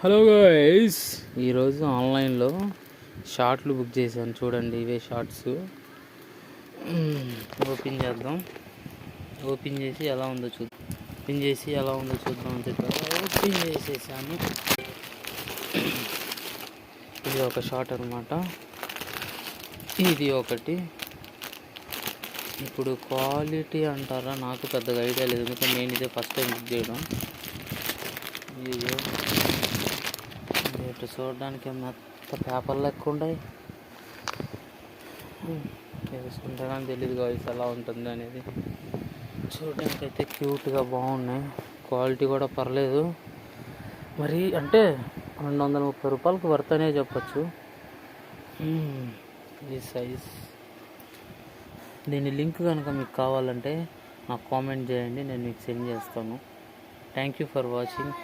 Hello guys, ఈరోజు ఆన్లైన్లో షార్ట్లు book చేశాను. చూడండి, ఇవే షార్ట్స్. ఓపెన్ చేద్దాం. ఓపెన్ చేసి ఎలా ఉందో చూద్దాం అని చెప్పారు. ఓపెన్ చేసేసాను. ఇది ఒక షార్ట్ అనమాట. ఇది ఒకటి. ఇప్పుడు క్వాలిటీ అంటారా, నాకు పెద్దగా ఐడియా లేదు, ఎందుకంటే నేను ఇదే ఫస్ట్ టైం బుక్ చేయడం. ఇది ఇటు చూడడానికి మెత్త పేపర్ లెక్క ఉన్నాయి. వేసుకుంటే కానీ తెలియదు గాయ్స్ ఎలా ఉంటుంది అనేది. చూడడానికి అయితే క్యూట్గా బాగున్నాయి. క్వాలిటీ కూడా పర్లేదు. మరి అంటే 230 రూపాయలకు వర్త్ అనే చెప్పచ్చు. ఈ సైజ్. దీని లింక్ కనుక మీకు కావాలంటే నాకు కామెంట్ చేయండి, నేను మీకు సెండ్ చేస్తాను. Thank you for watching.